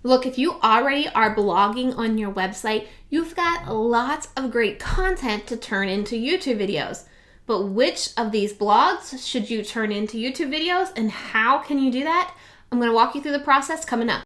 Look, if you already are blogging on your website, you've got lots of great content to turn into YouTube videos. But which of these blogs should you turn into YouTube videos, and how can you do that? I'm going to walk you through the process coming up.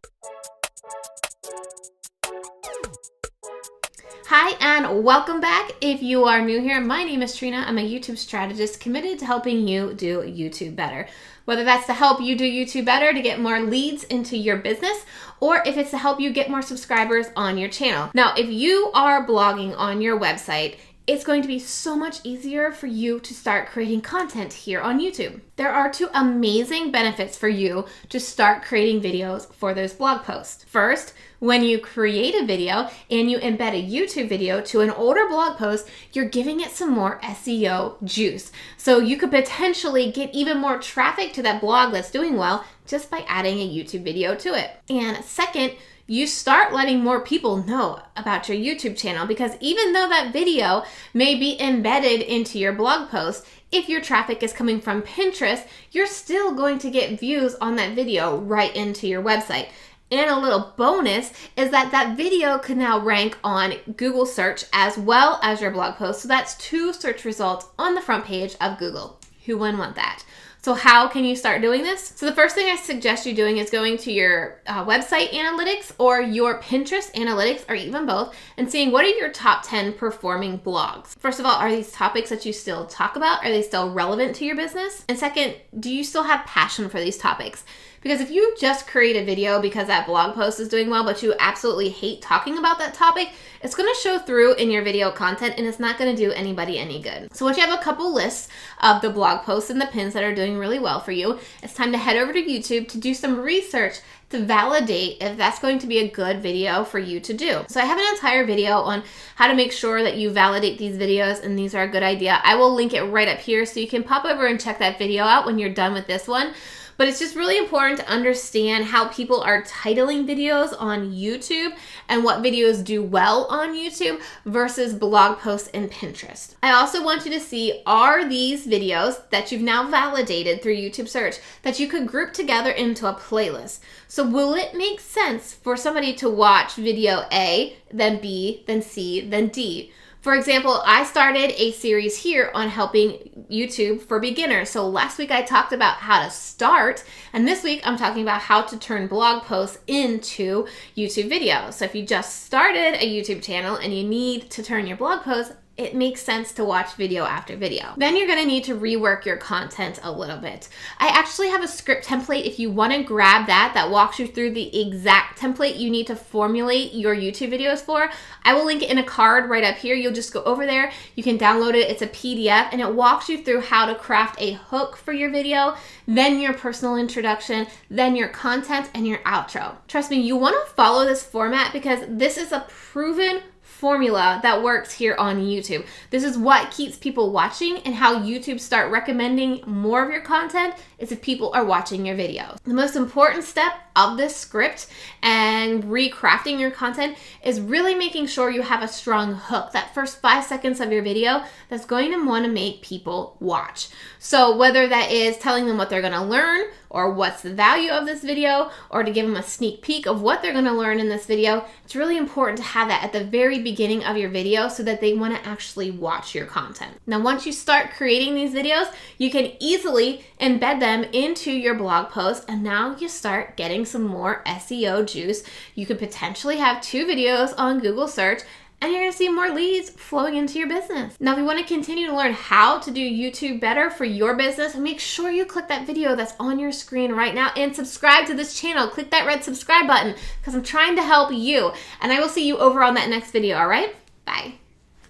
Hi, and welcome back. If you are new here, my name is Trina. I'm a YouTube strategist committed to helping you do YouTube better. Whether that's to help you do YouTube better to get more leads into your business, or if it's to help you get more subscribers on your channel. Now, if you are blogging on your website, it's going to be so much easier for you to start creating content here on YouTube. There are two amazing benefits for you to start creating videos for those blog posts. First, when you create a video and you embed a YouTube video to an older blog post, you're giving it some more SEO juice. So you could potentially get even more traffic to that blog that's doing well just by adding a YouTube video to it. And second, you start letting more people know about your YouTube channel, because even though that video may be embedded into your blog post, if your traffic is coming from Pinterest, you're still going to get views on that video right into your website. And a little bonus is that that video can now rank on Google search as well as your blog post. So that's 2 search results on the front page of Google. Who wouldn't want that? So how can you start doing this? So the first thing I suggest you doing is going to your website analytics or your Pinterest analytics, or even both, and seeing what are your top 10 performing blogs. First of all, are these topics that you still talk about? Are they still relevant to your business? And second, do you still have passion for these topics? Because if you just create a video because that blog post is doing well, but you absolutely hate talking about that topic, it's going to show through in your video content and it's not going to do anybody any good. So once you have a couple lists of the blog posts and the pins that are doing really well for you, it's time to head over to YouTube to do some research to validate if that's going to be a good video for you to do. So I have an entire video on how to make sure that you validate these videos and these are a good idea. I will link it right up here so you can pop over and check that video out when you're done with this one. But it's just really important to understand how people are titling videos on YouTube and what videos do well on YouTube versus blog posts and Pinterest. I also want you to see, are these videos that you've now validated through YouTube search that you could group together into a playlist? So will it make sense for somebody to watch video A, then B, then C, then D? For example, I started a series here on helping YouTube for beginners. So last week I talked about how to start, and this week I'm talking about how to turn blog posts into YouTube videos. So if you just started a YouTube channel and you need to turn your blog posts, it makes sense to watch video after video. Then you're gonna need to rework your content a little bit. I actually have a script template if you wanna grab that walks you through the exact template you need to formulate your YouTube videos for. I will link it in a card right up here. You'll just go over there, you can download it, it's a PDF, and it walks you through how to craft a hook for your video, then your personal introduction, then your content, and your outro. Trust me, you wanna follow this format because this is a proven formula that works here on YouTube. This is what keeps people watching, and how YouTube start recommending more of your content is if people are watching your videos. The most important step of this script and recrafting your content is really making sure you have a strong hook, that first 5 seconds of your video that's going to want to make people watch. So whether that is telling them what they're going to learn, or what's the value of this video, or to give them a sneak peek of what they're going to learn in this video, it's really important to have that at the very beginning of your video so that they want to actually watch your content. Now, once you start creating these videos, you can easily embed them into your blog post, and now you start getting some more SEO juice. You could potentially have 2 videos on Google search, and you're gonna see more leads flowing into your business. Now, if you wanna continue to learn how to do YouTube better for your business, make sure you click that video that's on your screen right now and subscribe to this channel. Click that red subscribe button because I'm trying to help you. And I will see you over on that next video, all right? Bye.